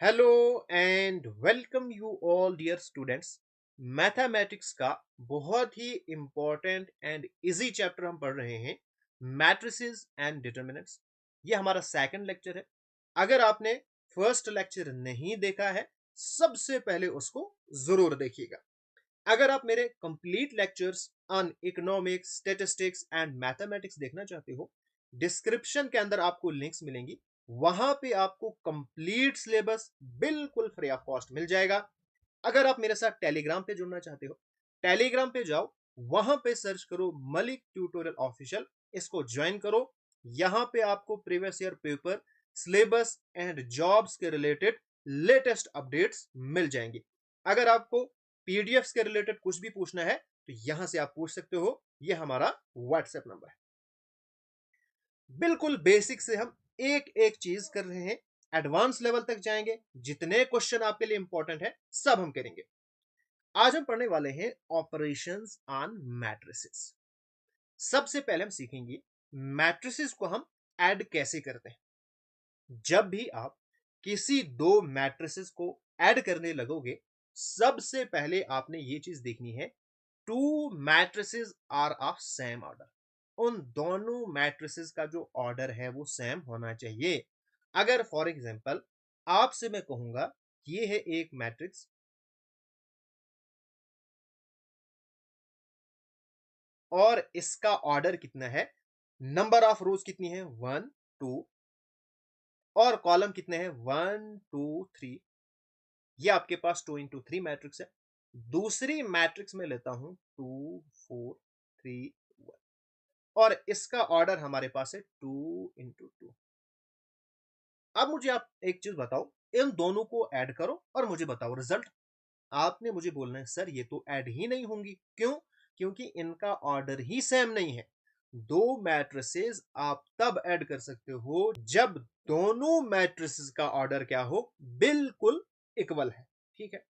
Hello and welcome you all dear students. Mathematics का बहुत ही इंपॉर्टेंट एंड इजी चैप्टर हम पढ़ रहे हैं, मैट्रिसेस एंड डिटरमिनेंट्स। ये हमारा सेकंड लेक्चर है। अगर आपने फर्स्ट लेक्चर नहीं देखा है, सबसे पहले उसको जरूर देखिएगा। अगर आप मेरे complete lectures on economics, statistics and mathematics देखना चाहते हो, डिस्क्रिप्शन के अंदर आपको लिंक्स मिलेंगी। वहां पे आपको कंप्लीट सिलेबस बिल्कुल फ्री ऑफ कॉस्ट मिल जाएगा। अगर आप मेरे साथ टेलीग्राम पे जुड़ना चाहते हो, टेलीग्राम पे जाओ, वहां पे सर्च करो मलिक ट्यूटोरियल ऑफिशियल, इसको ज्वाइन करो। यहां पे आपको previous year paper, syllabus and jobs के रिलेटेड लेटेस्ट अपडेट्स मिल जाएंगे। अगर आपको पीडीएफ के रिलेटेड कुछ भी पूछना है तो यहां से आप पूछ सकते हो। यह हमारा व्हाट्सएप नंबर है। बिल्कुल बेसिक से हम एक एक चीज कर रहे हैं, एडवांस लेवल तक जाएंगे। जितने क्वेश्चन आपके लिए इंपॉर्टेंट है सब हम करेंगे। आज हम पढ़ने वाले हैं ऑपरेशंस ऑन मैट्रिसेस। सबसे पहले हम सीखेंगे मैट्रिसेस को हम ऐड कैसे करते हैं। जब भी आप किसी दो मैट्रिसेस को ऐड करने लगोगे, सबसे पहले आपने ये चीज देखनी है, two matrices are of same order. उन दोनों मैट्रिसेस का जो ऑर्डर है वो सेम होना चाहिए। अगर फॉर एग्जांपल आपसे मैं कहूंगा ये है एक मैट्रिक्स और इसका ऑर्डर कितना है, नंबर ऑफ रोज कितनी है, 1 2, और कॉलम कितने हैं, 1 2 3। ये आपके पास 2 into 3 मैट्रिक्स है। दूसरी मैट्रिक्स में लेता हूं 2 4 3 1, और इसका ऑर्डर हमारे पास है 2 into 2। अब मुझे आप एक चीज बताओ, इन दोनों को ऐड करो और मुझे बताओ रिजल्ट। आपने मुझे बोलना है सर ये तो ऐड ही नहीं होंगी, क्यों? क्योंकि इनका ऑर्डर ही सेम नहीं है। दो मैट्रिसेस आप तब ऐड कर सकते हो जब दोनों मैट्रिसेस का ऑर्डर क्या हो, बिल्कुल इक्वल है। ठीक है।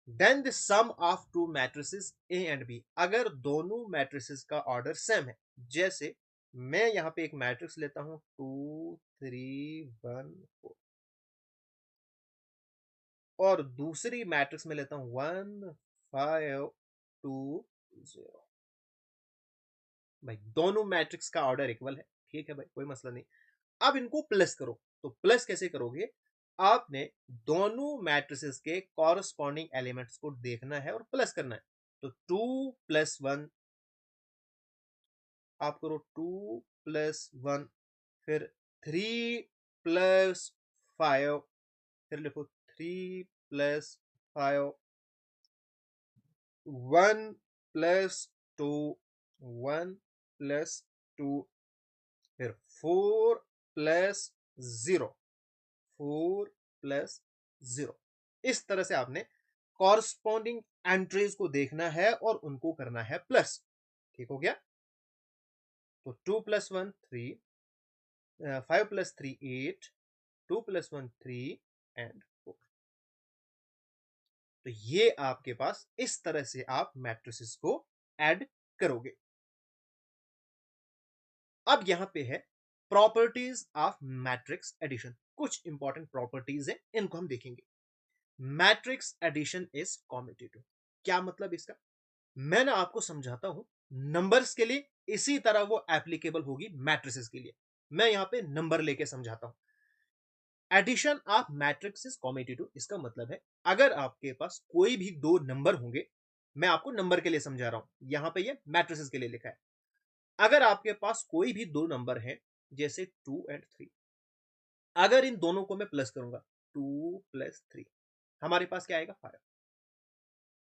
Then the sum of two matrices A and B, अगर दोनों मैट्रिसेस का ऑर्डर सेम है। जैसे मैं यहां पे एक मैट्रिक्स लेता हूं 2 3 1 4, और दूसरी मैट्रिक्स में लेता हूं 1 5 2 0। भाई दोनों मैट्रिक्स का ऑर्डर इक्वल है, ठीक है भाई, कोई मसला नहीं। अब इनको प्लस करो, तो प्लस कैसे करोगे? आपने दोनों मैट्रिसेस के कॉरस्पॉन्डिंग एलिमेंट्स को देखना है और प्लस करना है। तो 2 + 1, आप करो 2 + 1, फिर 3 + 5, फिर लिखो 3 + 5, 1 + 2, 1 + 2, फिर 4 + 0, 4 + 0। इस तरह से आपने कॉरस्पॉन्डिंग एंट्रीज को देखना है और उनको करना है प्लस। ठीक हो गया? तो 2 + 1 3, 5 + 3 8, 2 + 1 3 एंड 4। तो ये आपके पास इस तरह से आप मैट्रिसेस को ऐड करोगे। अब यहां पे है प्रॉपर्टीज ऑफ मैट्रिक्स एडिशन। कुछ इंपॉर्टेंट प्रॉपर्टीज है, इनको हम देखेंगे। Matrix addition is commutative. क्या मतलब इसका? मैं ना आपको समझाता हूं। नंबर्स के लिए इसी तरह वो एप्लीकेबल होगी मैट्रिसेस के लिए। मैं यहां पे नंबर लेके समझाता हूं। Addition of matrix is commutative, इसका मतलब है अगर आपके पास कोई भी दो नंबर होंगे, मैं आपको नंबर के लिए समझा रहा हूं, यहां पे ये मैट्रिसेस के लिए लिखा है। अगर आपके पास कोई भी दो नंबर है, जैसे 2 और 3, अगर इन दोनों को मैं प्लस करूंगा, 2 + 3, हमारे पास क्या आएगा, 5।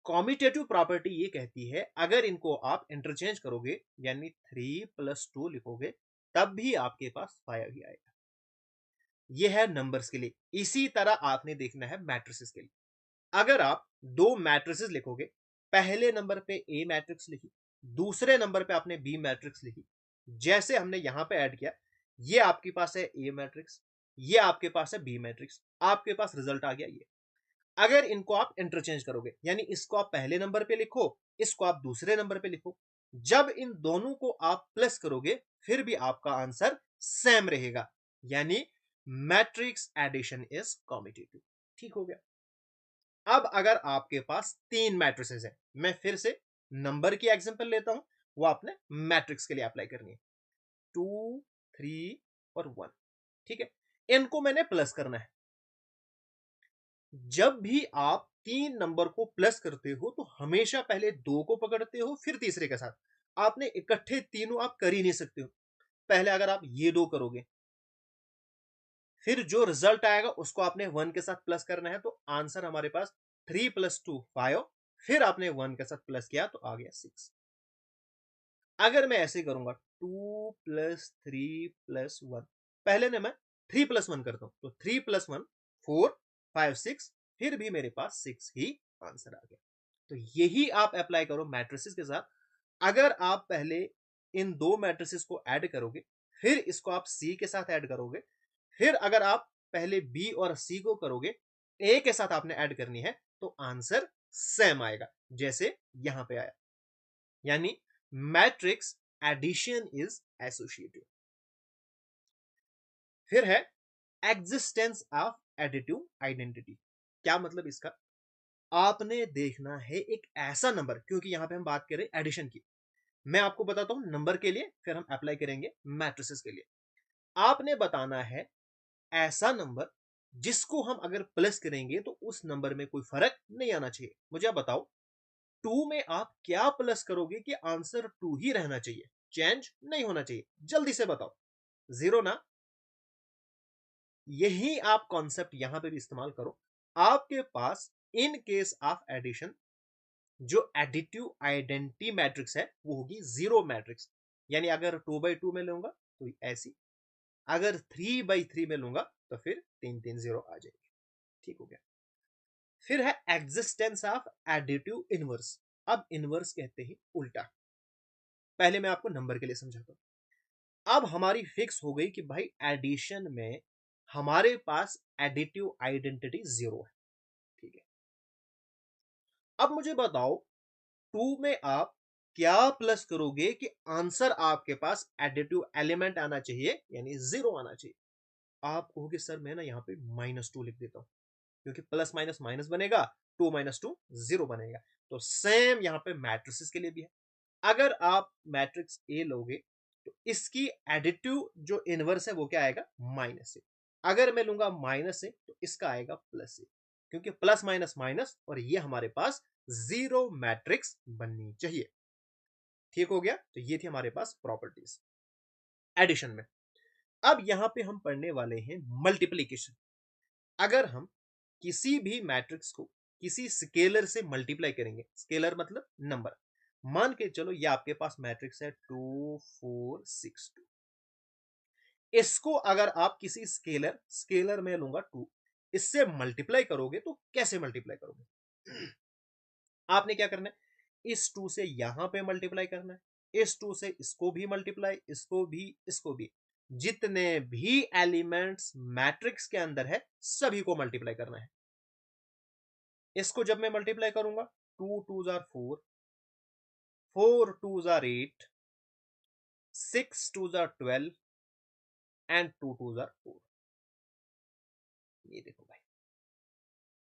कॉम्यूटेटिव प्रॉपर्टी ये कहती है अगर इनको आप इंटरचेंज करोगे, यानी 3 + 2 लिखोगे, तब भी आपके पास 5 ही आएगा। यह है नंबर्स के लिए। इसी तरह आपने देखना है मैट्रिसेस के लिए। अगर आप दो मैट्रिसेस लिखोगे, पहले नंबर पे ए मैट्रिक्स लिखी, दूसरे नंबर पे आपने बी मैट्रिक्स लिखी, जैसे हमने यहां पे ऐड किया, ये आपके पास है ए मैट्रिक्स, ये आपके पास है बी मैट्रिक्स, आपके पास रिजल्ट आ गया ये। अगर इनको आप इंटरचेंज करोगे, यानी इसको आप पहले नंबर पे लिखो, इसको आप दूसरे नंबर पे लिखो, जब इन दोनों को आप प्लस करोगे, फिर भी आपका आंसर सेम रहेगा। यानी मैट्रिक्स एडिशन इज कॉम्यूटेटिव। ठीक हो गया। अब अगर आपके पास तीन मैट्रिसेस हैं, मैं फिर से नंबर की एग्जांपल लेता हूं, वो आपने मैट्रिक्स के लिए अप्लाई करनी है। 2 3 और 1, ठीक है। इनको मैंने प्लस करना है। जब भी आप तीन नंबर को प्लस करते हो तो हमेशा पहले दो को पकड़ते हो, फिर तीसरे के साथ। आपने इकट्ठे तीनों आप कर ही नहीं सकते हो। पहले अगर आप ये दो करोगे, फिर जो रिजल्ट आएगा उसको आपने वन के साथ प्लस करना है, तो आंसर हमारे पास 3 + 2 5। फिर आपने वन के साथ प्लस किया तो आ गया 6। अगर मैं ऐसे करूंगा 2 + 3 + 1, पहले ने मैं 3 + 1 करता हूं, तो 3 + 1 4 5 6, फिर भी मेरे पास 6 ही आंसर आ गया। तो यही आप अप्लाई करो मैट्रिसेस के साथ। अगर आप पहले इन दो मैट्रिसेस को ऐड करोगे, फिर इसको आप सी के साथ ऐड करोगे, फिर अगर आप पहले बी और सी को करोगे, ए के साथ आपने ऐड करनी है, तो आंसर सेम आएगा जैसे यहां पे आया। यानी मैट्रिक्स एडिशन इज एसोसिएटिव। फिर है एग्जिस्टेंस ऑफ एडिटिव आइडेंटिटी। क्या मतलब इसका? आपने देखना है एक ऐसा नंबर, क्योंकि यहां पे हम बात करें एडिशन की, मैं आपको बताता हूं नंबर के लिए, फिर हम अप्लाई करेंगे मैट्रिसेस के लिए। आपने बताना है ऐसा नंबर जिसको हम अगर प्लस करेंगे तो उस नंबर में कोई फर्क नहीं आना चाहिए। मुझे आप बताओ, टू में आप क्या प्लस करोगे कि आंसर टू ही रहना चाहिए, चेंज नहीं होना चाहिए? जल्दी से बताओ। जीरो ना? यही आप कॉन्सेप्ट यहां पे भी इस्तेमाल करो। आपके पास इन केस ऑफ एडिशन जो एडिटिव आइडेंटिटी मैट्रिक्स है वो होगी जीरो मैट्रिक्स। यानी अगर 2/2 में लूंगा तो ऐसी, अगर 3/3 में लूंगा तो फिर 3 3 0 आ जाएगी। ठीक हो गया। फिर है एग्जिस्टेंस ऑफ एडिटिव इनवर्स। अब इनवर्स कहते हैं उल्टा। पहले मैं आपको नंबर के लिए समझाता हूं। अब हमारी फिक्स हो गई कि भाई एडिशन में हमारे पास एडिटिव आइडेंटिटी जीरो है। ठीक है। अब मुझे बताओ, टू में आप क्या प्लस करोगे कि आंसर आपके पास एडिटिव एलिमेंट आना चाहिए, यानी जीरो आना चाहिए? आप कहोगे सर मैं ना यहाँ पे -2 लिख देता हूं, क्योंकि प्लस माइनस माइनस बनेगा, 2 - 2 0 बनेगा। तो सेम यहाँ पे मैट्रिसेस के लिए भी है। अगर आप मैट्रिक्स ए लोगे तो इसकी एडिटिव जो इनवर्स है वो क्या आएगा? -से। अगर मैं लूंगा -से तो इसका आएगा +से, क्योंकि प्लस माइनस माइनस, और ये हमारे पास जीरो मैट्रिक्स बननी चाहिए। ठीक हो गया। तो ये थी हमारे पास प्रॉपर्टीज एडिशन में। अब यहां पे हम पढ़ने वाले हैं मल्टीप्लीकेशन। अगर हम किसी भी मैट्रिक्स को किसी स्केलर से मल्टीप्लाई करेंगे, स्केलर मतलब नंबर, मान के चलो ये आपके पास मैट्रिक्स है 2 4 6 2, इसको अगर आप किसी स्केलर, स्केलर में लूंगा 2, इससे मल्टीप्लाई करोगे तो कैसे मल्टीप्लाई करोगे? आपने क्या करना है, इस 2 से यहां पे मल्टीप्लाई करना है, इस 2 से इसको भी मल्टीप्लाई, इसको भी, इसको भी, जितने भी एलिमेंट्स मैट्रिक्स के अंदर है सभी को मल्टीप्लाई करना है। इसको जब मैं मल्टीप्लाई करूंगा, 2 2 4, 4 2 8, 6 2 12 एंड 2 2 4। ये देखो भाई,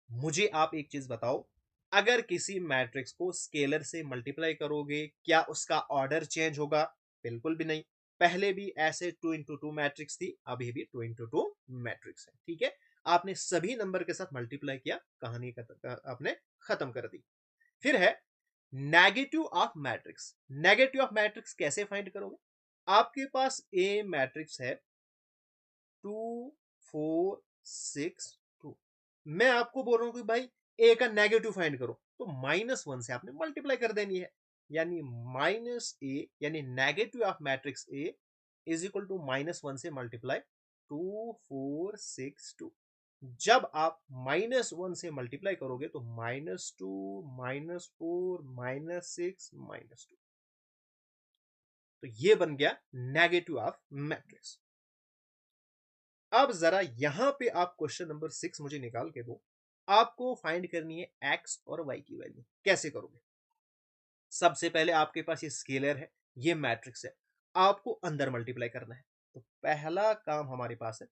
मुझे आप एक चीज बताओ, अगर किसी मैट्रिक्स को स्केलर से मल्टीप्लाई करोगे क्या उसका ऑर्डर चेंज होगा? बिल्कुल भी नहीं। पहले भी ऐसे 2 × 2 मैट्रिक्स थी, अभी भी 2 × 2 मैट्रिक्स है। ठीक है। आपने सभी नंबर के साथ मल्टीप्लाई किया, कहानी आपने खत्म कर दी। फिर है negative of matrix. Negative of matrix कैसे फाइंड करोगे? आपके पास ए मैट्रिक्स है 2 4 6 2, मैं आपको बोल रहा हूं कि भाई ए का नेगेटिव फाइंड करो, तो -1 से आपने मल्टीप्लाई कर देनी है। यानी -a, यानी negative of matrix A is equal to -1 से मल्टीप्लाई 2 4 6 2। जब आप -1 से मल्टीप्लाई करोगे तो -2 -4 -6 -2, तो ये बन गया नेगेटिव ऑफ मैट्रिक्स। अब जरा यहां पे आप क्वेश्चन नंबर 6 मुझे निकाल के दो। आपको फाइंड करनी है एक्स और वाई की वैल्यू। कैसे करोगे? सबसे पहले आपके पास ये स्केलर है, ये मैट्रिक्स है, आपको अंदर मल्टीप्लाई करना है। तो पहला काम हमारे पास है,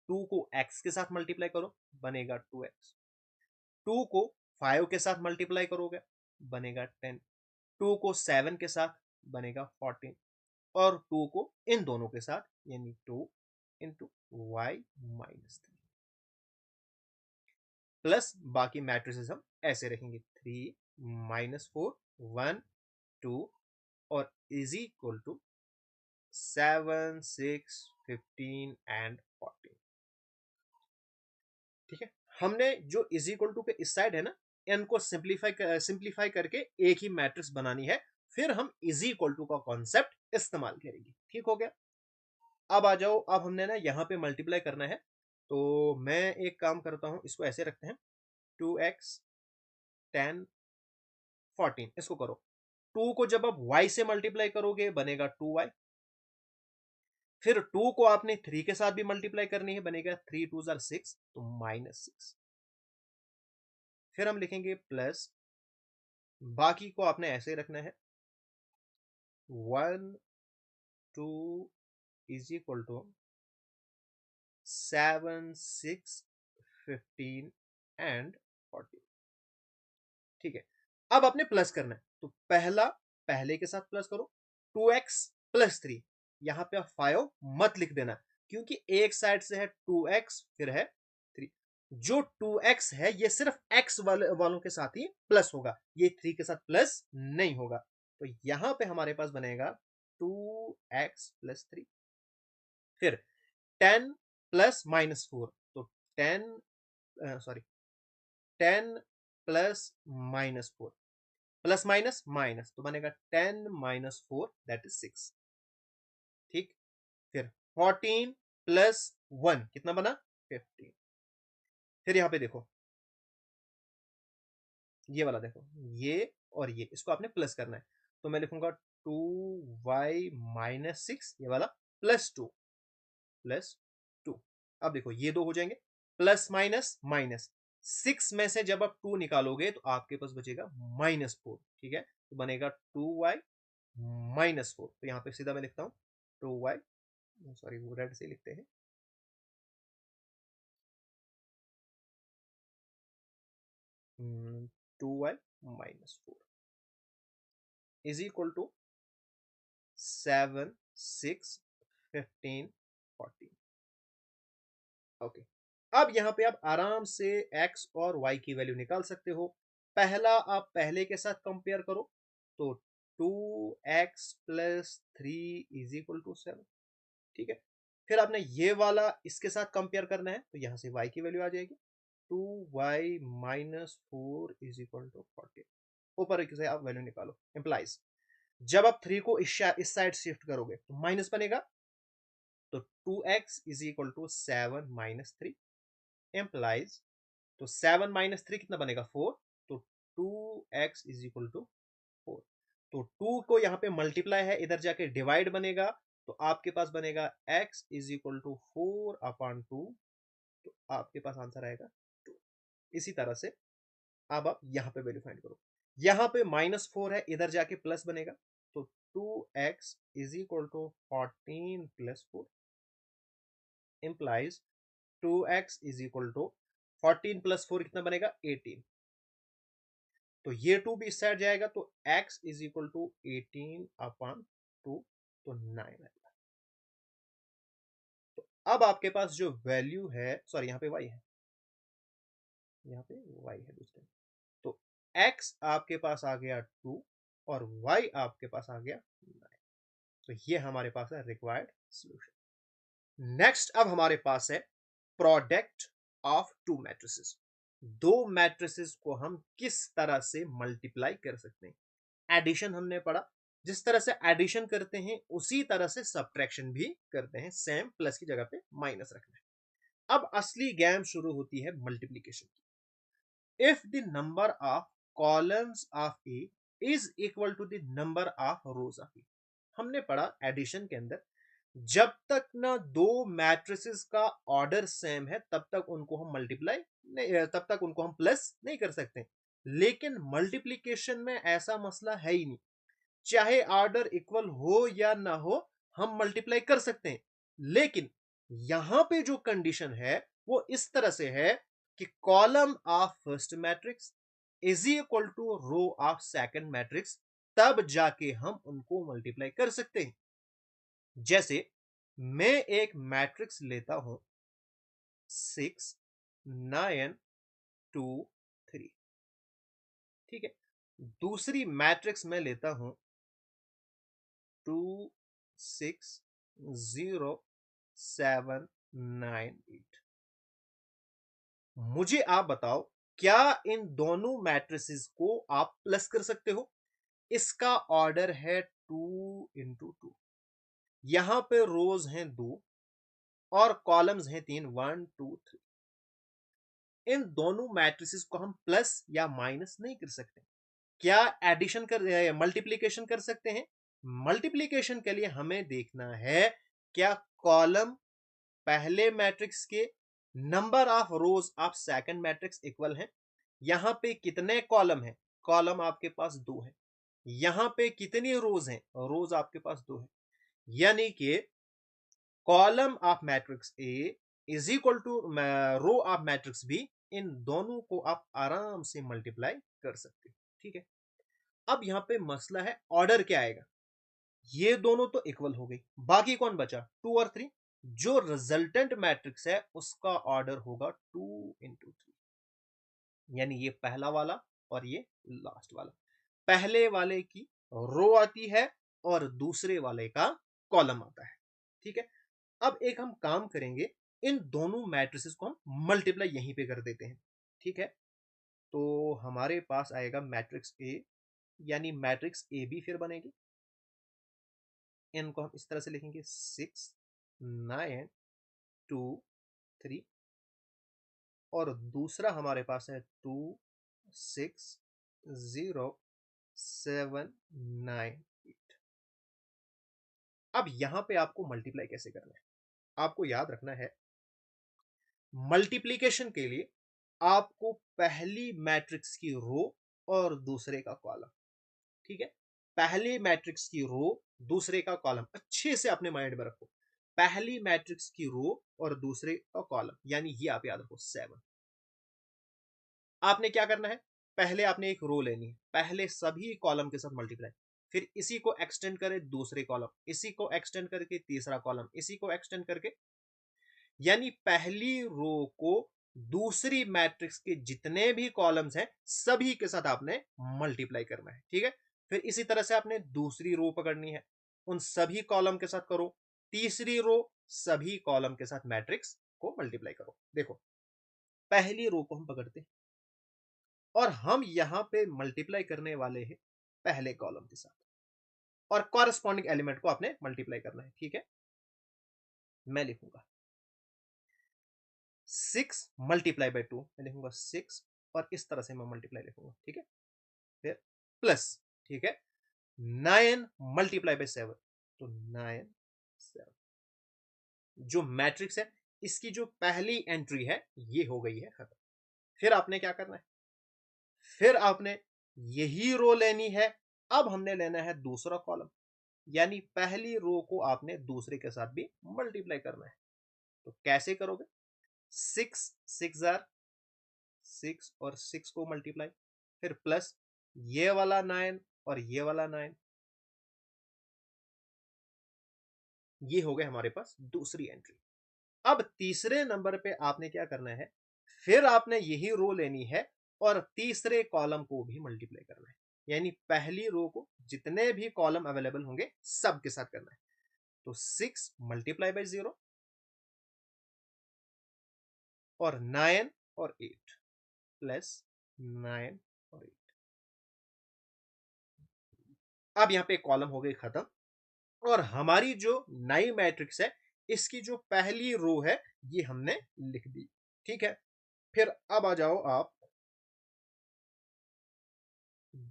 2 को x के साथ मल्टीप्लाई करो, बनेगा 2x। 2 को 5 के साथ मल्टीप्लाई करोगे बनेगा 10, 2 को 7 के साथ बनेगा 14 और 2 को इन दोनों के साथ यानी 2 इंटू वाई माइनस 3 प्लस बाकी मैट्रिसेस हम ऐसे रखेंगे 3 माइनस 4 1 2 और इज इक्वल टू 7 6 15 एंड 14। ठीक है, हमने जो इज इक्वल टू के इस साइड है ना इनको सिंप्लीफाई करके एक ही मैट्रिक्स बनानी है, फिर हम इज इक्वल टू का कॉन्सेप्ट इस्तेमाल करेंगे। ठीक हो गया, अब आ जाओ, अब हमने ना यहाँ पे मल्टीप्लाई करना है, तो मैं एक काम करता हूं, इसको ऐसे रखते हैं 2x 10 14, इसको करो 2 को जब आप y से मल्टीप्लाई करोगे बनेगा 2y, फिर 2 को आपने 3 के साथ भी मल्टीप्लाई करनी है, बनेगा 3 2 6 तो -6, फिर हम लिखेंगे प्लस बाकी को आपने ऐसे ही रखना है 1 2 इज इक्वल टू 7 6 15 एंड 14। ठीक है, अब आपने प्लस करना है, तो पहला पहले के साथ प्लस करो 2x प्लस 3, यहां पे आप 5 मत लिख देना क्योंकि एक साइड से है 2x फिर है 3, जो 2x है ये सिर्फ x वालों के साथ ही प्लस होगा, ये 3 के साथ प्लस नहीं होगा, तो यहां पे हमारे पास बनेगा 2x प्लस 3, फिर 10 प्लस -4 तो 10 sorry 10 plus -4 plus minus minus तो बनेगा 10 माइनस 4 दैट इज 6। ठीक, फिर 14 प्लस 1 कितना बना 15, फिर यहां पे देखो ये वाला देखो ये और ये इसको आपने प्लस करना है, तो मैं लिखूंगा 2y माइनस 6 ये वाला प्लस 2 अब देखो ये दो हो जाएंगे, प्लस माइनस माइनस 6 में से जब आप 2 निकालोगे तो आपके पास बचेगा -4। ठीक है, तो बनेगा 2y -4, तो यहां पे सीधा मैं लिखता हूं 2y, सॉरी वो रेड से लिखते हैं 2y -4 is equal to 7 6 15 14। Okay, अब यहां पे आप आराम से x और y की वैल्यू निकाल सकते हो, पहला आप पहले के साथ कंपेयर करो, तो 2x plus 3 is equal to 7। ठीक है, फिर आपने ये वाला इसके साथ कंपेयर करना है, तो यहां से y की वैल्यू आ जाएगी 2y-4 इज इक्वल टू 40, ऊपर से आप वैल्यू निकालो, इंप्लाइज जब आप 3 को इस साइड शिफ्ट करोगे तो माइनस बनेगा, तो 2x is equal to 7 minus 3 implies, तो 7 माइनस 3 कितना बनेगा 4, तो 2x इज इक्वल टू 4, तो 2 को यहां पे मल्टीप्लाई है इधर जाके डिवाइड बनेगा, तो आपके पास बनेगा x इज इक्वल टू 4/2, तो आपके पास आंसर आएगा 2। इसी तरह से अब आप यहां पे वैल्यू फाइंड करो, यहां पे -4 है इधर जाके प्लस बनेगा, तो 2x is equal to 14 plus 4 implies 2x is equal to 14 plus 4 कितना बनेगा 18, तो ये 2 भी इस साइड जाएगा, तो x इज इक्वल टू 18/2 तो 9 आएगा। तो अब आपके पास जो वैल्यू है, सॉरी यहाँ पे y है, यहाँ पे y है दूसरे, तो x आपके पास आ गया 2 और y आपके पास आ गया 9, तो ये हमारे पास है रिक्वायर्ड सॉल्यूशन। नेक्स्ट अब हमारे पास है प्रोडक्ट ऑफ टू मैट्रिसेस, दो मैट्रिसेस को हम किस तरह से मल्टीप्लाई कर सकते हैं। एडिशन हमने पढ़ा, जिस तरह से एडिशन करते हैं उसी तरह से सब्ट्रैक्शन भी करते हैं, सेम प्लस की जगह पे माइनस रखना है। अब असली गेम शुरू होती है मल्टीप्लीकेशन की। if the number of columns of A is equal to the number of rows of A, हमने पढ़ा एडिशन के अंदर जब तक ना दो मैट्रिसेस का ऑर्डर सेम है तब तक उनको हम मल्टीप्लाई नहीं, तब तक उनको हम प्लस नहीं कर सकते, लेकिन मल्टीप्लिकेशन में ऐसा मसला है ही नहीं, चाहे ऑर्डर इक्वल हो या ना हो हम मल्टीप्लाई कर सकते हैं, लेकिन यहां पे जो कंडीशन है वो इस तरह से है कि column of first matrix is equal to row of second matrix, तब जाके हम उनको मल्टीप्लाई कर सकते हैं। जैसे मैं एक मैट्रिक्स लेता हूं 6 9 2 3, ठीक है। दूसरी मैट्रिक्स में लेता हूं 2 6 0 7 9 8। मुझे आप बताओ, क्या इन दोनों मैट्रिसेस को आप प्लस कर सकते हो? इसका ऑर्डर है 2 × 2। यहां पे रोज हैं 2 और कॉलम्स हैं 3, 1 2 3। इन दोनों मैट्रिसेस को हम प्लस या माइनस नहीं कर सकते। क्या एडिशन कर मल्टीप्लीकेशन कर सकते हैं? मल्टीप्लीकेशन के लिए हमें देखना है क्या कॉलम पहले मैट्रिक्स के number of rose of second matrix equal है। यहां पे कितने कॉलम है? कॉलम आपके पास 2 है। यहां पे कितनी रोज हैं? रोज आपके पास 2 है। यानी कि column of matrix A is equal to row of matrix B. इन दोनों को आप आराम से मल्टीप्लाई कर सकते हो, ठीक है। अब यहां पे मसला है ऑर्डर क्या आएगा। ये दोनों तो इक्वल हो गई, बाकी कौन बचा? 2 और 3। जो रिजल्टेंट मैट्रिक्स है उसका ऑर्डर होगा 2 × 3। यानी ये पहला वाला और ये लास्ट वाला। पहले वाले की रो आती है और दूसरे वाले का कॉलम आता है, ठीक है। अब एक हम काम करेंगे, इन दोनों मैट्रिसेस को हम मल्टीप्लाई यहीं पे कर देते हैं, ठीक है। तो हमारे पास आएगा मैट्रिक्स ए, यानी मैट्रिक्स ए बी फिर बनेगी। इनको हम इस तरह से लिखेंगे 6 9 2 3। और दूसरा हमारे पास है 2 6 0 7 9 8। अब यहां पे आपको मल्टीप्लाई कैसे करना है? आपको याद रखना है, मल्टीप्लीकेशन के लिए आपको पहली मैट्रिक्स की रो और दूसरे का कॉलम, ठीक है। पहली मैट्रिक्स की रो, दूसरे का कॉलम, अच्छे से अपने माइंड में रखो। पहली मैट्रिक्स की रो और दूसरे का कॉलम, यानी ये आप याद रखो 7। आपने क्या करना है? पहले आपने एक रो लेनी है, पहले सभी कॉलम के साथ मल्टीप्लाई, फिर इसी को एक्सटेंड करे दूसरे कॉलम, इसी को एक्सटेंड करके तीसरा कॉलम, इसी को एक्सटेंड करके, यानी पहली रो को दूसरी मैट्रिक्स के जितने भी कॉलम्स हैं सभी के साथ आपने मल्टीप्लाई करना है, ठीक है। फिर इसी तरह से आपने दूसरी रो पकड़नी है, उन सभी कॉलम के साथ करो। तीसरी रो, सभी कॉलम के साथ मैट्रिक्स को मल्टीप्लाई करो। देखो, पहली रो को हम पकड़ते हैं और हम यहां पे मल्टीप्लाई करने वाले हैं पहले कॉलम के साथ, और कॉरेस्पॉन्डिंग एलिमेंट को आपने मल्टीप्लाई करना है, ठीक है। मैं लिखूंगा 6 × 2, मैं लिखूंगा 6, और इस तरह से मैं मल्टीप्लाई लिखूंगा, ठीक है। फिर प्लस, ठीक है। 9 × 7, तो 9 7। जो मैट्रिक्स है इसकी जो पहली एंट्री है ये हो गई है खत्म। फिर आपने क्या करना है? फिर आपने यही रो लेनी है। अब हमने लेना है दूसरा कॉलम, यानी पहली रो को आपने दूसरे के साथ भी मल्टीप्लाई करना है। तो कैसे करोगे? 6 6 और 6 को मल्टीप्लाई, फिर प्लस ये वाला 9 और ये वाला 9। ये हो गए हमारे पास दूसरी एंट्री। अब तीसरे नंबर पे आपने क्या करना है? फिर आपने यही रो लेनी है और तीसरे कॉलम को भी मल्टीप्लाई करना है, यानी पहली रो को जितने भी कॉलम अवेलेबल होंगे सब के साथ करना है। तो 6 × 0 और 9 और 8, प्लस 9 और 8। अब यहां पे कॉलम हो गई खत्म, और हमारी जो नई मैट्रिक्स है इसकी जो पहली रो है ये हमने लिख दी, ठीक है। फिर अब आ जाओ आप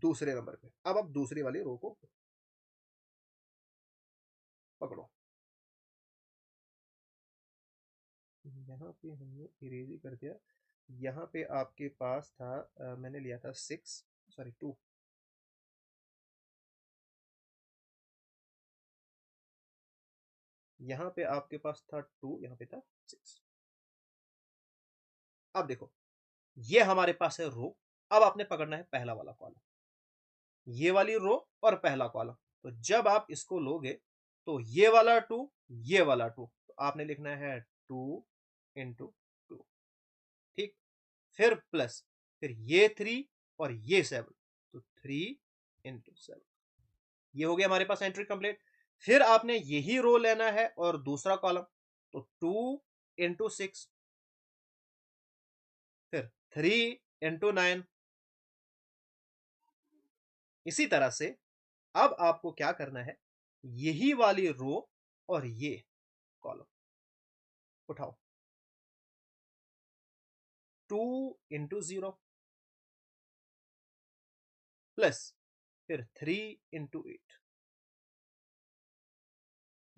दूसरे नंबर पे। अब आप दूसरी वाली रो को पकड़ो। यहाँ पे हमने इरेज ही कर दिया। यहाँ पे आपके पास था मैंने लिया था 6, सॉरी 2। यहाँ पे आपके पास था 2, यहाँ पे था 6। अब देखो, ये हमारे पास है रो। अब आपने पकड़ना है पहला वाला कॉलम, ये वाली रो और पहला कॉलम। तो जब आप इसको लोगे तो ये वाला टू, ये वाला टू, तो आपने लिखना है टू इंटू टू, ठीक। फिर प्लस, फिर ये थ्री और ये सेवन, तो थ्री इंटू सेवन। ये हो गया हमारे पास एंट्री कंप्लीट। फिर आपने यही रो लेना है और दूसरा कॉलम, तो टू इंटू सिक्स, फिर थ्री इंटू नाइन। इसी तरह से अब आपको क्या करना है, यही वाली रो और ये कॉलम उठाओ, टू इंटू जीरो प्लस, फिर थ्री इंटू एट।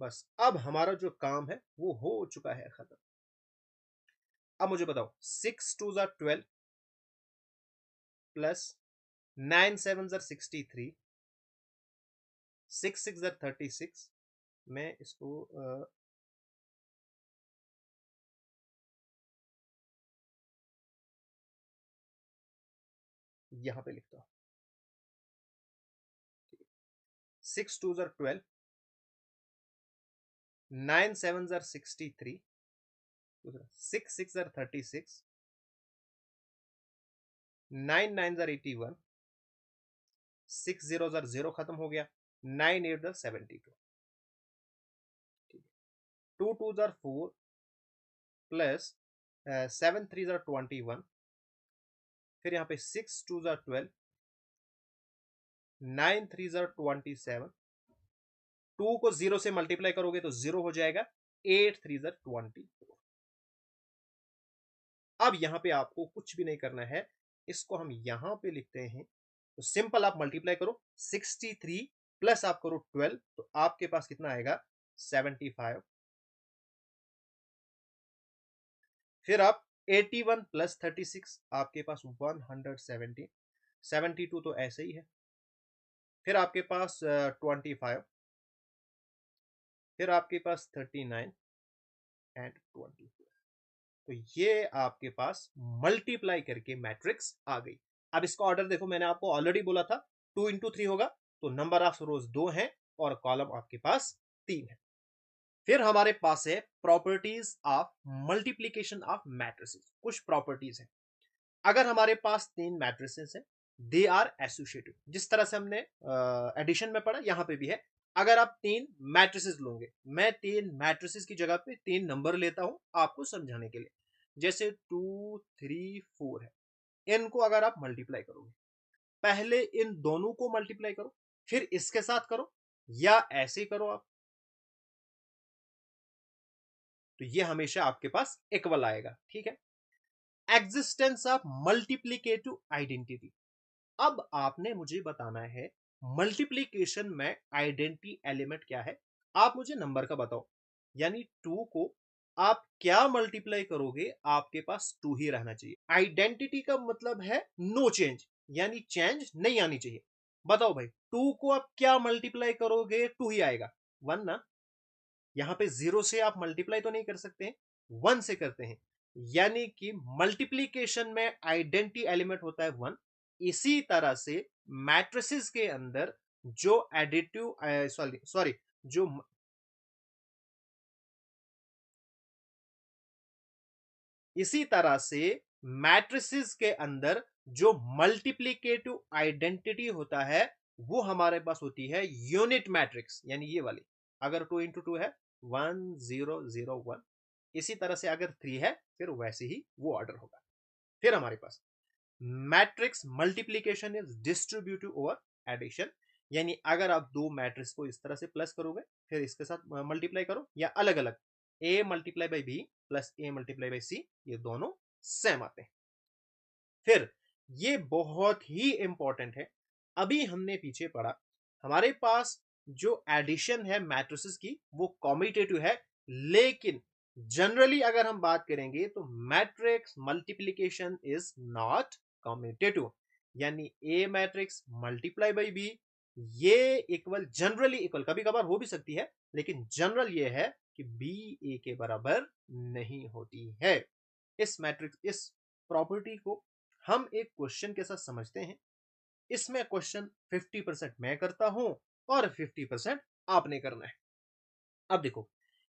बस अब हमारा जो काम है वो हो चुका है खत्म। अब मुझे बताओ, सिक्स टू जार 12 प्लस नाइन सेवन जार 63, सिक्स सिक्स जार 36। मैं इसको यहां पे लिखता हूं। सिक्स टू जार 12, नाइन सेवन जार 63, सिक्स सिक्स जार 36, नाइन नाइन जार 81, सिक्स जीरो जार जीरो खत्म हो गया, नाइन एट जार 72, टू टू जार 4 प्लस सेवन थ्री जार 21, फिर यहाँ पे सिक्स टू जार 12, नाइन थ्री जार 27, टू को जीरो से मल्टीप्लाई करोगे तो जीरो हो जाएगा, एट थ्री जार 24। अब यहां पे आपको कुछ भी नहीं करना है, इसको हम यहां पे लिखते हैं। तो सिंपल आप मल्टीप्लाई करो, 63 प्लस आप करो 12, तो आपके पास कितना आएगा, 75। फिर आप 81 प्लस 36, आपके पास 170, 72 तो ऐसे ही है। फिर आपके पास 25, फिर आपके पास 39 एंड 24। तो ये आपके पास मल्टीप्लाई करके मैट्रिक्स आ गई। अब इसका ऑर्डर देखो, मैंने आपको ऑलरेडी बोला था टू इंटू थ्री होगा, तो नंबर ऑफ रोज दो है और कॉलम आपके पास तीन है। फिर हमारे पास है properties of multiplication of matrices. कुछ प्रॉपर्टीज है। अगर हमारे पास तीन मैट्रिसेस है, दे आर एसोसिएटिव, जिस तरह से हमने एडिशन में पढ़ा यहां पे भी है। अगर आप तीन मैट्रिसेस लोगे, मैं तीन मैट्रिसेस की जगह पे तीन नंबर लेता हूं आपको समझाने के लिए। जैसे टू थ्री फोर है, इनको अगर आप मल्टीप्लाई करोगे, पहले इन दोनों को मल्टीप्लाई करो, फिर इसके साथ करो, या ऐसे करो आप, तो ये हमेशा आपके पास इक्वल आएगा, ठीक है। Existence of multiplicative identity. अब आपने मुझे बताना है मल्टीप्लीकेशन में आइडेंटिटी एलिमेंट क्या है। आप मुझे नंबर का बताओ, यानी टू को आप क्या मल्टीप्लाई करोगे, आपके पास टू ही रहना चाहिए। आइडेंटिटी का मतलब है नो चेंज, यानी चेंज नहीं आनी चाहिए। बताओ भाई, टू को आप क्या मल्टीप्लाई करोगे, टू ही आएगा, वन ना। यहां पे जीरो से आप मल्टीप्लाई तो नहीं कर सकते, वन से करते हैं। यानी कि मल्टीप्लीकेशन में आइडेंटिटी एलिमेंट होता है वन। इसी तरह से मैट्रिसेस के अंदर जो एडिटिव सॉरी सॉरी जो इसी तरह से मैट्रिसेस के अंदर जो मल्टीप्लीकेटिव आइडेंटिटी होता है वो हमारे पास होती है यूनिट मैट्रिक्स, यानी ये वाली। अगर टू इंटू टू है, वन जीरो जीरो वन। इसी तरह से अगर थ्री है, फिर वैसे ही वो ऑर्डर होगा। फिर हमारे पास matrix multiplication is distributive over addition, यानी अगर आप दो मैट्रिक्स को इस तरह से प्लस करोगे, फिर इसके साथ मल्टीप्लाई करो, या अलग अलग, A multiply by B plus A multiply by C, ये दोनों सेम आते हैं। फिर ये बहुत ही इंपॉर्टेंट है, अभी हमने पीछे पढ़ा, हमारे पास जो एडिशन है मैट्रिसेस की वो कॉम्यूटेटिव है, लेकिन जनरली अगर हम बात करेंगे तो matrix multiplication is not commutative, यानी ए मैट्रिक्स मल्टीप्लाई बाई बी, ये इक्वल, जनरली इक्वल, कभी कभार हो भी सकती है, लेकिन जनरल ये है कि बी ए के बराबर नहीं होती है। इस मैट्रिक्स, इस प्रॉपर्टी को हम एक क्वेश्चन के साथ समझते हैं। इसमें क्वेश्चन 50% मैं करता हूं और 50% आपने करना है। अब देखो,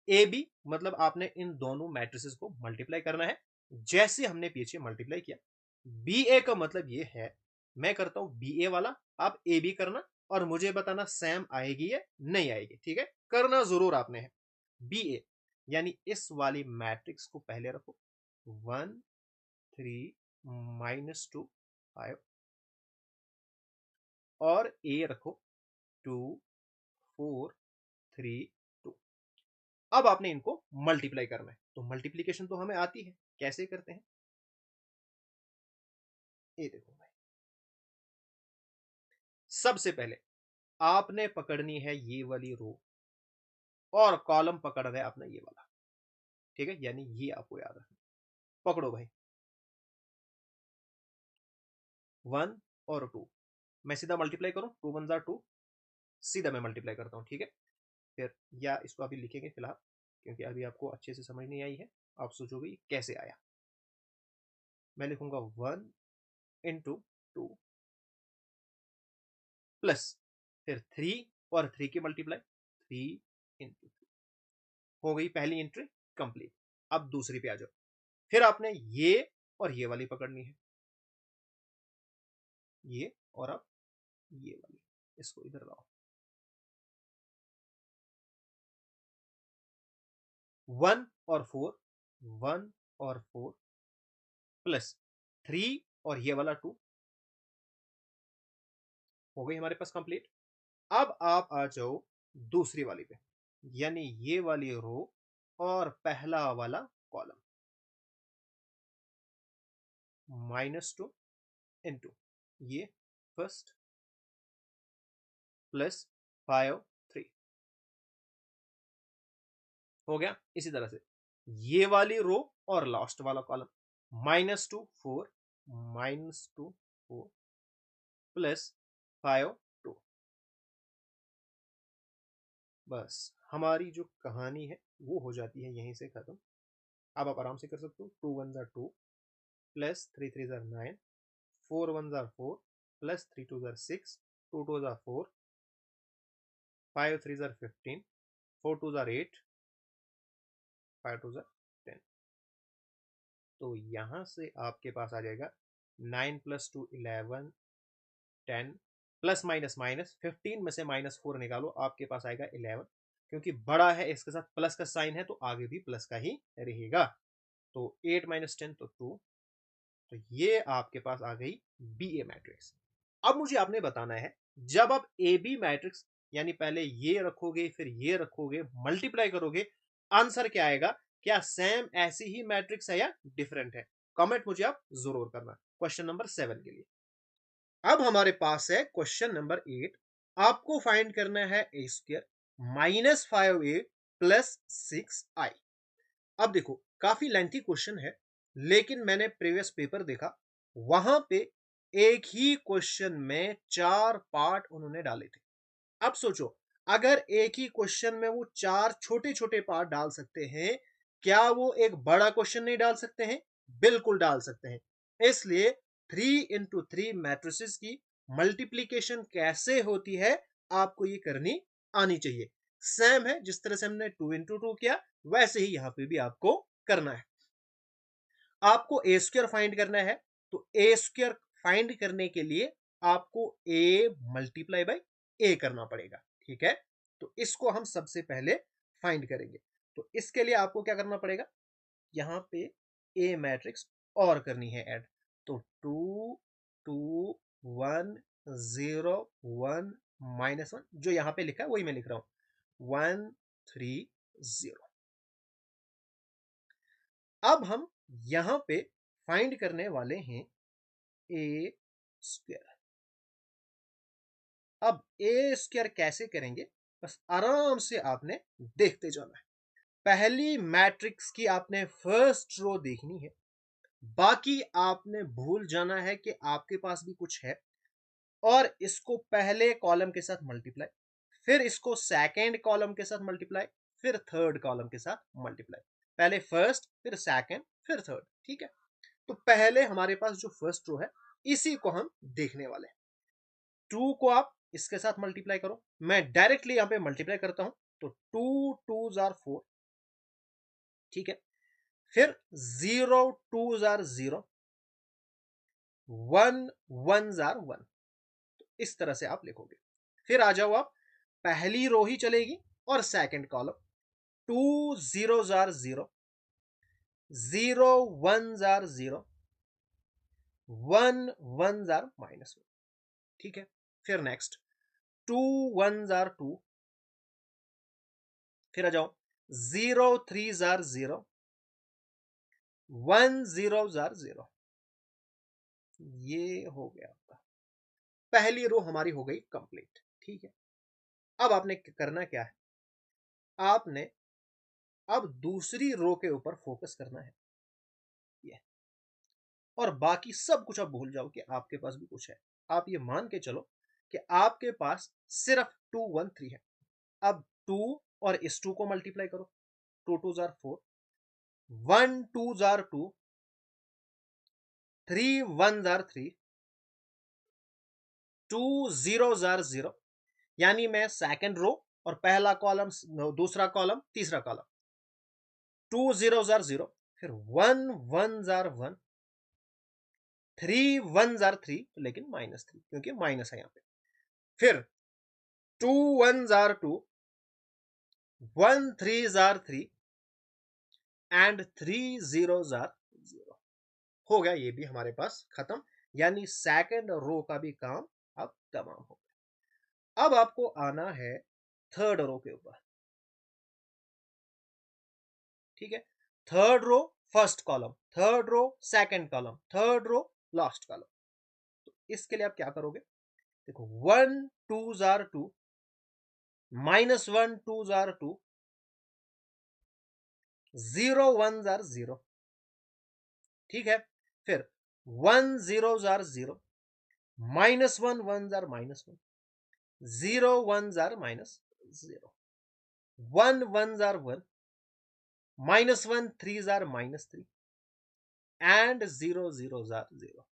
ए बी मतलब आपने इन दोनों मैट्रिसेस को मल्टीप्लाई करना है, जैसे हमने पीछे मल्टीप्लाई किया। बी ए का मतलब ये है, मैं करता हूं बी ए वाला, आप ए बी करना और मुझे बताना सेम आएगी या नहीं आएगी। ठीक है, करना जरूर आपने है। बी ए यानी इस वाली मैट्रिक्स को पहले रखो, 1 3 -2 5 और ए रखो 2 4 3 2। अब आपने इनको मल्टीप्लाई करना है, तो मल्टीप्लीकेशन तो हमें आती है, कैसे करते हैं ये देखो भाई। सबसे पहले आपने पकड़नी है ये वाली रो और कॉलम पकड़ना है अपना ये वाला। ठीक है, यानी ये आपको याद रखना। पकड़ो भाई, 1 और 2, मैं सीधा मल्टीप्लाई करूं, 2 1 2, सीधा मैं मल्टीप्लाई करता हूं। ठीक है, फिर या इसको अभी लिखेंगे फिलहाल, क्योंकि अभी आपको अच्छे से समझ नहीं आई है, आप सोचोगे ये कैसे आया। मैं लिखूंगा 1 × 2 प्लस फिर 3 और 3 की मल्टीप्लाई, 3 × 3 हो गई पहली एंट्री कंप्लीट। अब दूसरी पे आ जाओ, फिर आपने ये और ये वाली पकड़नी है, ये और अब ये वाली, इसको इधर लाओ। 1 और 4, 1 और 4 प्लस 3 और ये वाला 2 हो गई हमारे पास कंप्लीट। अब आप आ जाओ दूसरी वाली पे, यानी ये वाली रो और पहला वाला कॉलम, -2 × ये फर्स्ट प्लस 5 3 हो गया। इसी तरह से ये वाली रो और लास्ट वाला कॉलम, -2 4 -2 4 प्लस 5 2। बस हमारी जो कहानी है वो हो जाती है यहीं से खत्म। अब आप आराम से कर सकते हो, 2 1 2 प्लस 3 3 9, 4 1 4 प्लस 3 2 6, 2 2 4, 5 3 15, 4 2 8, 5 2 10। तो यहां से आपके पास आ जाएगा 9 + 2 11, 10 प्लस माइनस माइनस 15 में से -4 निकालो, आपके पास आएगा 11। क्योंकि बड़ा है इसके साथ प्लस का साइन है तो आगे भी प्लस का ही रहेगा। तो 8 - 10 तो 2। तो ये आपके पास आ गई बी ए मैट्रिक्स। अब मुझे आपने बताना है, जब आप ए बी मैट्रिक्स यानी पहले ये रखोगे फिर ये रखोगे, मल्टीप्लाई करोगे, आंसर क्या आएगा? क्या सेम ऐसी ही मैट्रिक्स है या डिफरेंट है? कमेंट मुझे आप जरूर करना क्वेश्चन नंबर 7 के लिए। अब हमारे पास है क्वेश्चन नंबर 8। आपको फाइंड करना है ए स्क्र -5a प्लस 6i। अब देखो, काफी लेंथी क्वेश्चन है, लेकिन मैंने प्रीवियस पेपर देखा, वहां पे एक ही क्वेश्चन में 4 पार्ट उन्होंने डाले थे। अब सोचो, अगर एक ही क्वेश्चन में वो 4 छोटे छोटे पार्ट डाल सकते हैं, क्या वो एक बड़ा क्वेश्चन नहीं डाल सकते हैं? बिल्कुल डाल सकते हैं। इसलिए 3 × 3 मैट्रिसेस की मल्टीप्लीकेशन कैसे होती है, आपको ये करनी आनी चाहिए। सेम है, जिस तरह से हमने 2 × 2 किया, वैसे ही यहां पे भी आपको करना है। आपको ए स्क्वायर फाइंड करना है, तो ए स्क्वायर फाइंड करने के लिए आपको ए मल्टीप्लाई बाई ए करना पड़ेगा। ठीक है, तो इसको हम सबसे पहले फाइंड करेंगे। तो इसके लिए आपको क्या करना पड़ेगा, यहां पे ए मैट्रिक्स और करनी है ऐड। तो 2 2 1 0 1 -1, जो यहां पे लिखा है वही मैं लिख रहा हूं, 1 3 0। अब हम यहां पे फाइंड करने वाले हैं ए स्क्वायर। अब ए स्क्वायर कैसे करेंगे, बस आराम से आपने देखते जाना है। पहली मैट्रिक्स की आपने फर्स्ट रो देखनी है, बाकी आपने भूल जाना है कि आपके पास भी कुछ है, और इसको पहले कॉलम के साथ मल्टीप्लाई, फिर इसको सेकेंड कॉलम के साथ मल्टीप्लाई, फिर थर्ड कॉलम के साथ मल्टीप्लाई। पहले फर्स्ट, फिर सेकेंड, फिर थर्ड। ठीक है, तो पहले हमारे पास जो फर्स्ट रो है इसी को हम देखने वाले हैं। 2 को आप इसके साथ मल्टीप्लाई करो, मैं डायरेक्टली यहां पे मल्टीप्लाई करता हूं, तो 2 2 जार 4, ठीक है। फिर 0 2 जार 0, 1 1 जार 1, इस तरह से आप लिखोगे। फिर आ जाओ आप, पहली रो ही चलेगी और second column, 2 0 jar 0, 0 1 jar 0, 1 1 jar -1, ठीक है। फिर नेक्स्ट 2 1 जार 2, फिर आ जाओ 0 3 जार 0, 1 0 जार 0, ये हो गया आपका, पहली रो हमारी हो गई कंप्लीट, ठीक है। अब आपने करना क्या है, आपने अब दूसरी रो के ऊपर फोकस करना है, ये, और बाकी सब कुछ आप भूल जाओ कि आपके पास भी कुछ है। आप ये मान के चलो कि आपके पास सिर्फ 2 1 3 है। अब 2 और इस 2 को मल्टीप्लाई करो, 2 2 जार 4, 1 2 जार 2, 3 1 जार 3, 2 0 जार 0, यानी मैं सेकंड रो और पहला कॉलम, दूसरा कॉलम, तीसरा कॉलम, 2 0 जार 0, फिर 1 1 जार 1, 3 1 जार 3, लेकिन -3 क्योंकि माइनस है यहां पे। फिर 2 1 जार 2, 1 3 जार 3, एंड 3 0 जार 0, हो गया ये भी हमारे पास खत्म, यानी सेकंड रो का भी काम अब तमाम हो गया। अब आपको आना है थर्ड रो के ऊपर, ठीक है। Third row first column, third row second column, third row last column. तो इसके लिए आप क्या करोगे, देखो 1 2 जार 2, -1 2 जार 2, 0 1 जार 0, ठीक है। फिर 1 0 jar 0, -1 1 jar -1, 0 1 jar -0, 1 1 jar 1, -1 3 jar -3, and 0 0 jar 0।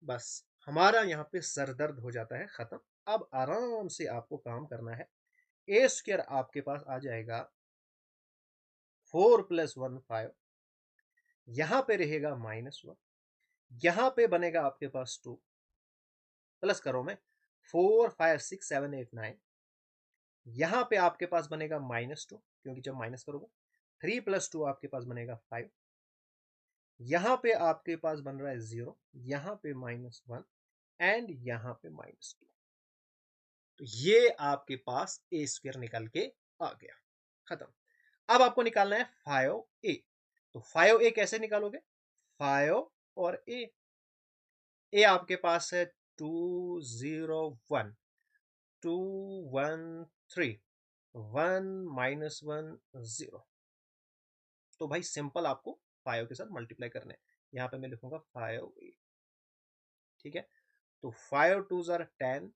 बस हमारा यहाँ पे सर दर्द हो जाता है खत्म। अब आराम से आपको काम करना है। ए स्क्वायर आपके पास आ जाएगा 4 + 1 5, यहां पे रहेगा -1, यहां पे बनेगा आपके पास 2, प्लस करो मैं 4 5 6 7 8 9, यहां पे आपके पास बनेगा -2 क्योंकि जब माइनस करोगे, 3 + 2 आपके पास बनेगा 5, यहां पे आपके पास बन रहा है 0, यहां पे -1, एंड यहां पे -2। तो ये आपके पास ए स्क्वायर निकल के आ गया, खत्म। अब आपको निकालना है 5a। तो 5a कैसे निकालोगे, 5 और ए आपके पास है 2 0 1, 2 1 3, 1 -1 0। तो भाई सिंपल आपको 5 के साथ मल्टीप्लाई करना है, यहां पे मैं लिखूंगा 5a, ठीक है। तो 5 2 jar 10,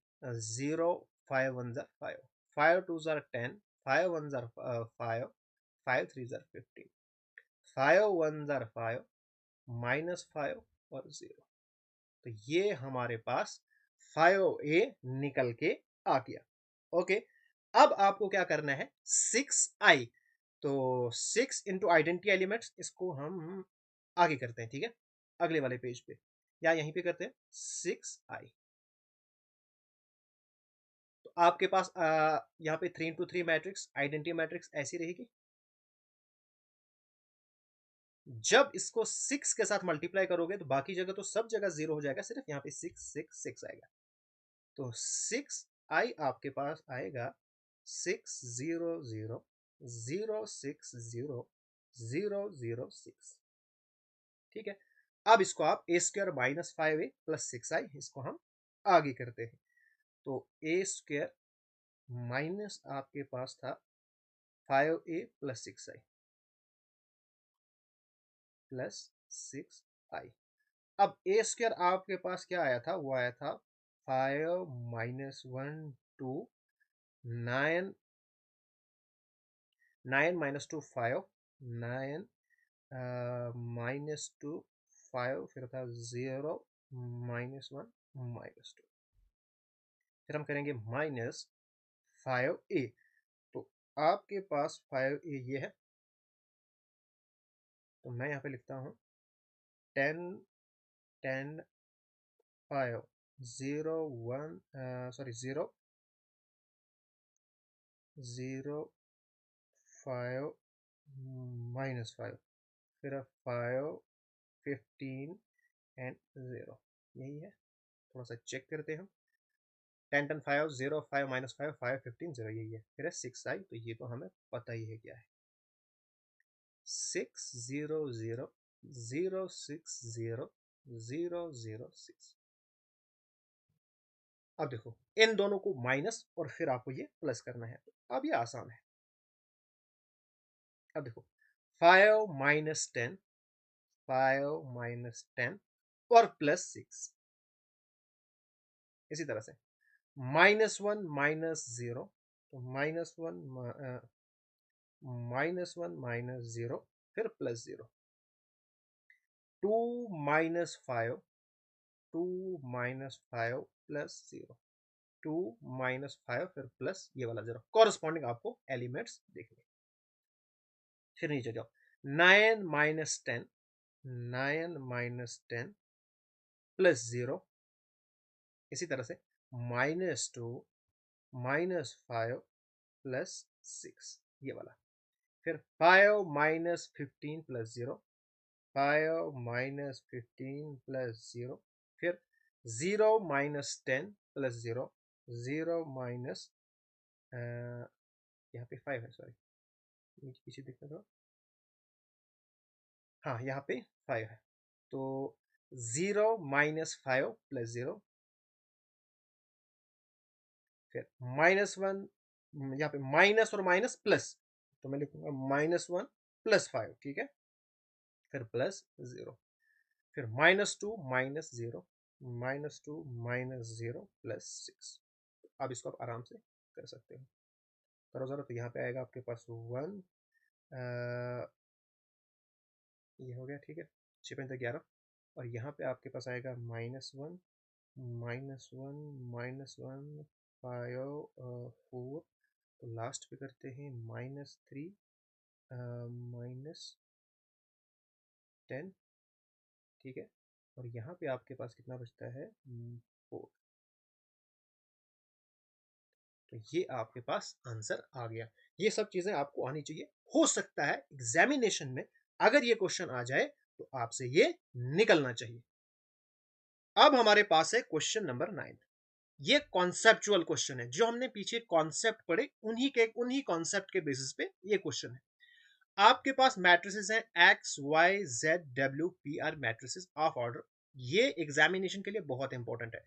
0 5 1 jar 5, 5 2 jar 10, 5 1 jar 5, 5 3 jar 15, 5 1 jar 5, -5 और 0। तो ये हमारे पास 5a निकल के आ गया। ओके, अब आपको क्या करना है, 6i। तो 6 इंटू आइडेंटिटी एलिमेंट्स, इसको हम आगे करते हैं, ठीक है, अगले वाले पेज पे या यहीं पे करते हैं 6i। तो आपके पास यहाँ पे 3 इंटू 3 मैट्रिक्स, आइडेंटिटी मैट्रिक्स ऐसी रहेगी। जब इसको 6 के साथ मल्टीप्लाई करोगे तो बाकी जगह तो सब जगह 0 हो जाएगा, सिर्फ यहाँ पे 6 6 6 आएगा। तो 6i आपके पास आएगा 6 0 0 0 6 0 0 0 6, ठीक है। अब इसको आप ए स्क्वायर -5a + 6i, इसको हम आगे करते हैं। तो ए स्क्वायर माइनस आपके पास था 5a + 6i + 6i। अब ए स्क्वायर आपके पास क्या आया था, वो आया था 5 -1 2 9, 9 -2 5, 9 -2 5, फिर था 0 -1 -2, फिर हम करेंगे -5a। तो आपके पास 5a ये है, तो मैं यहाँ पे लिखता हूँ 10 10 5 0 1 सॉरी 0 0 5 -5, फिर 5 15 एंड 0, यही है। थोड़ा सा चेक करते हैं हम। 10 10 5 0 5 -5 5 15 0, यही है। फिर है 6 आई, तो ये तो हमें पता ही है क्या है। 6 0 0 0 6 0 0 0 6। अब देखो इन दोनों को माइनस और फिर आपको ये प्लस करना है, तो अब ये आसान है। अब देखो 5 -10, 5 -10 और +6, इसी तरह से -1 -0, तो -1 -0 फिर +0, 2 -5 2 -5 +0, 2 -5 फिर प्लस ये वाला 0, कॉरस्पॉन्डिंग आपको एलिमेंट्स देखने। फिर नीचे जाओ 9 -10, 9 -10 +0, इसी तरह से -2 -5 +6, ये वाला। फिर 5 -15 +0, 5 -15 +0, फिर 0 -10 +0, 0 माइनस यहाँ पे 5 है, सॉरी नीचे पीछे देखना था। हाँ यहाँ पे 5 है, तो 0 -5 +0, फिर -1, यहाँ पे माइनस और माइनस प्लस, तो मैं लिखूंगा -1 +5, ठीक है, फिर +0, फिर -2 -0, -2 -0 +6। अब इसको आप आराम से कर सकते हो, करो जरा। तो यहाँ पे आएगा आपके पास 1, ये हो गया, ठीक है, 6 × 11, और यहाँ पे आपके पास आएगा -1 -1 5 4, तो लास्ट पे करते हैं -3 -10, ठीक है, और यहाँ पे आपके पास कितना बचता है 4। तो ये आपके पास आंसर आ गया। ये सब चीजें आपको आनी चाहिए। हो सकता है एग्जामिनेशन में अगर ये क्वेश्चन आ जाए तो आपसे ये निकलना चाहिए। अब हमारे पास है क्वेश्चन नंबर 9। ये कॉन्सेप्चुअल क्वेश्चन है, जो हमने पीछे कॉन्सेप्ट पढ़े उन्हीं कॉन्सेप्ट के बेसिस पे ये क्वेश्चन है। आपके पास मैट्रिसेस हैं X Y Z W P R, matrices of order. ये एग्जामिनेशन के लिए बहुत इंपॉर्टेंट है।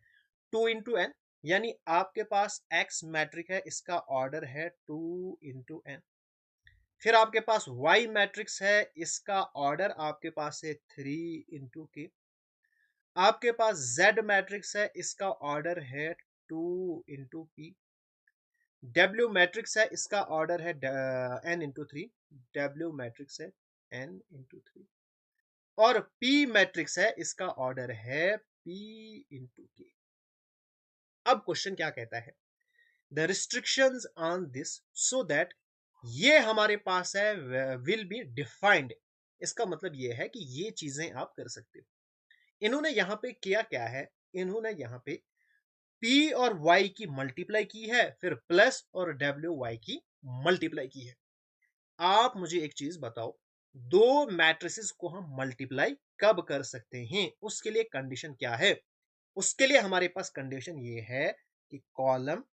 2 × n, यानी आपके पास एक्स मैट्रिक है, इसका ऑर्डर है 2 × n। फिर आपके पास वाई मैट्रिक्स है, इसका ऑर्डर आपके पास है 3 × k। आपके पास जेड मैट्रिक्स है, इसका ऑर्डर है 2 × p। डब्ल्यू मैट्रिक्स है, इसका ऑर्डर है n × 3, डब्ल्यू मैट्रिक्स है n × 3। और p मैट्रिक्स है, इसका ऑर्डर है p × k। अब क्वेश्चन क्या कहता है, the restrictions on this so that, ये हमारे पास है विल बी डिफाइंड। इसका मतलब ये है कि ये चीजें आप कर सकते हो। इन्होंने यहां पे किया क्या है, इन्होंने यहां पे p और y की मल्टीप्लाई की है, फिर प्लस और w y की मल्टीप्लाई की है। आप मुझे एक चीज बताओ, दो मैट्रिसेस को हम मल्टीप्लाई कब कर सकते हैं, उसके लिए कंडीशन क्या है? उसके लिए हमारे पास कंडीशन ये है कि कॉलम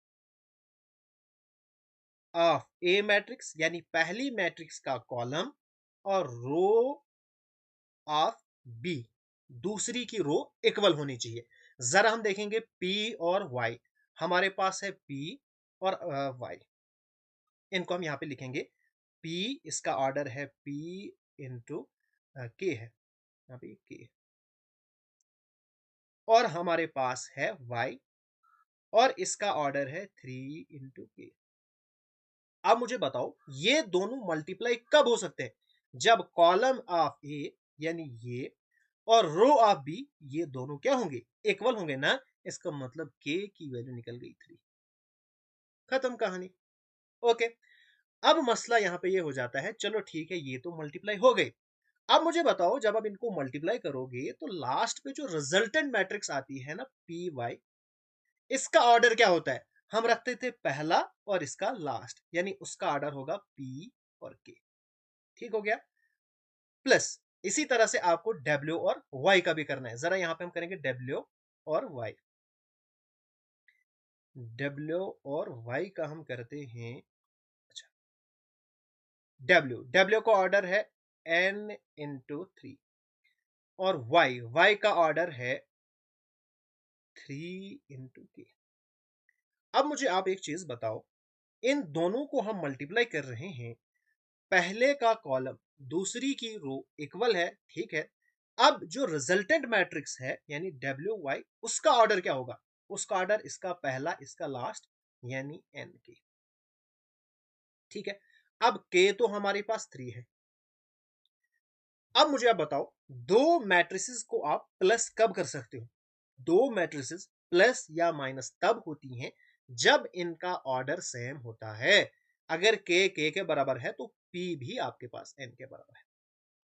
ऑफ ए मैट्रिक्स, यानी पहली मैट्रिक्स का कॉलम, और रो ऑफ बी, दूसरी की रो इक्वल होनी चाहिए। जरा हम देखेंगे p और y, हमारे पास है p और y, इनको हम यहां पे लिखेंगे p, इसका ऑर्डर है p इंटू k है, यहाँ पे k, और हमारे पास है y, और इसका ऑर्डर है 3 × k। अब मुझे बताओ ये दोनों मल्टीप्लाई कब हो सकते हैं? जब कॉलम ऑफ ए, यानी ये, और रो ऑफ बी, ये दोनों क्या होंगे, इक्वल होंगे ना। इसका मतलब के की वैल्यू निकल गई 3। खत्म कहानी। ओके, अब मसला यहां पे ये हो जाता है, चलो ठीक है ये तो मल्टीप्लाई हो गई। अब मुझे बताओ जब आप इनको मल्टीप्लाई करोगे तो लास्ट पे जो रिजल्टेंट मैट्रिक्स आती है ना पी वाई, इसका ऑर्डर क्या होता है, हम रखते थे पहला और इसका लास्ट, यानी उसका ऑर्डर होगा पी और के। ठीक हो गया। प्लस इसी तरह से आपको डब्ल्यू और वाई का भी करना है। जरा यहां पे हम करेंगे डब्ल्यू और वाई। डब्ल्यू और वाई का हम करते हैं। अच्छा, डब्ल्यू डब्ल्यू का ऑर्डर है एन इंटू 3 और वाई वाई का ऑर्डर है 3 into k। अब मुझे आप एक चीज बताओ, इन दोनों को हम मल्टीप्लाई कर रहे हैं, पहले का कॉलम दूसरी की रो इक्वल है, ठीक है। अब जो रिजल्टेंट मैट्रिक्स है यानी डब्ल्यू वाई, उसका ऑर्डर क्या होगा, उसका ऑर्डर इसका पहला इसका लास्ट, यानी एन के। ठीक है। अब के तो हमारे पास 3 है। अब मुझे आप बताओ, दो मैट्रिसेस को आप प्लस कब कर सकते हो। दो मैट्रिसेस प्लस या माइनस तब होती हैं जब इनका ऑर्डर सेम होता है। अगर के बराबर है तो पी भी आपके पास एन के बराबर है,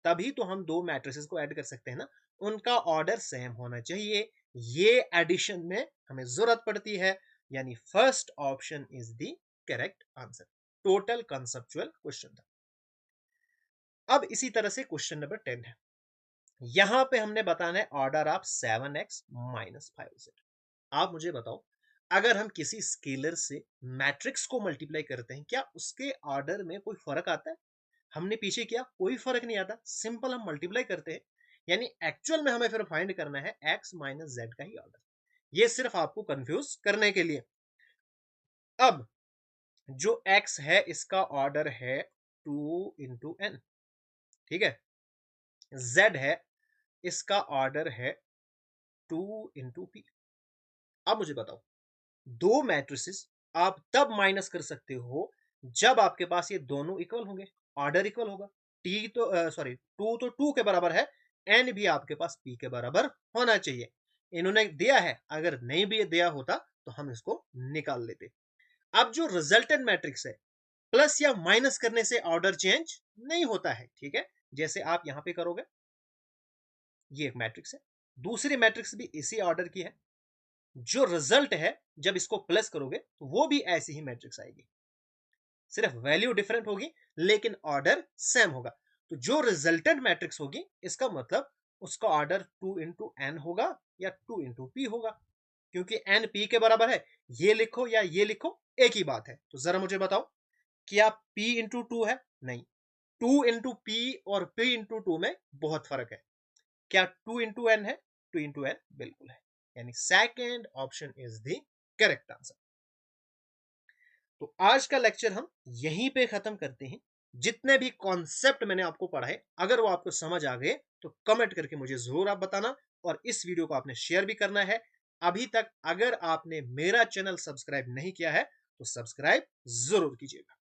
तभी तो हम दो मैट्रिसेस को ऐड कर सकते हैं ना। उनका ऑर्डर सेम होना चाहिए, ये एडिशन में हमें जरूरत पड़ती है, यानी first option is the correct answer. Total conceptual question था। अब इसी तरह से क्वेश्चन नंबर 10 है। यहां पे हमने बताना है order of 7x minus 5z। आप मुझे बताओ, अगर हम किसी स्केलर से मैट्रिक्स को मल्टीप्लाई करते हैं, क्या उसके ऑर्डर में कोई फर्क आता है। हमने पीछे किया, कोई फर्क नहीं आता, सिंपल हम मल्टीप्लाई करते हैं। यानी एक्चुअल में हमें फिर फाइंड करना है x माइनस जेड का ही ऑर्डर। ये सिर्फ आपको कंफ्यूज करने के लिए। अब जो x है इसका ऑर्डर है 2 into n, ठीक है। z है, इसका ऑर्डर है 2 into p। अब मुझे बताओ, दो मैट्रिसेस आप तब माइनस कर सकते हो जब आपके पास ये दोनों इक्वल होंगे, ऑर्डर इक्वल होगा। टी तो सॉरी, टू तो टू के बराबर है, एन भी आपके पास पी के बराबर होना चाहिए। इन्होंने दिया है, अगर नहीं भी दिया होता तो हम इसको निकाल लेते। अब जो रिजल्टेंट मैट्रिक्स है, प्लस या माइनस करने से ऑर्डर चेंज नहीं होता है, ठीक है। जैसे आप यहां पे करोगे, ये एक मैट्रिक्स है, दूसरी मैट्रिक्स भी इसी ऑर्डर की है। जो रिजल्ट है जब इसको प्लस करोगे तो वो भी ऐसी ही मैट्रिक्स आएगी, सिर्फ वैल्यू डिफरेंट होगी लेकिन ऑर्डर सेम होगा। तो जो रिजल्टेंट मैट्रिक्स होगी इसका मतलब उसका ऑर्डर 2 into n होगा या 2 into p होगा, क्योंकि n p के बराबर है। ये लिखो या ये लिखो एक ही बात है। तो जरा मुझे बताओ, क्या p इंटू टू है, नहीं। 2 into p और p इंटू टू में बहुत फर्क है। क्या 2 into n है, 2 into n बिल्कुल है, यानी second option is the correct answer. तो आज का लेक्चर हम यहीं पे खत्म करते हैं। जितने भी कॉन्सेप्ट मैंने आपको पढ़ाए, अगर वो आपको समझ आ गए तो कमेंट करके मुझे जरूर आप बताना, और इस वीडियो को आपने शेयर भी करना है। अभी तक अगर आपने मेरा चैनल सब्सक्राइब नहीं किया है तो सब्सक्राइब जरूर कीजिएगा।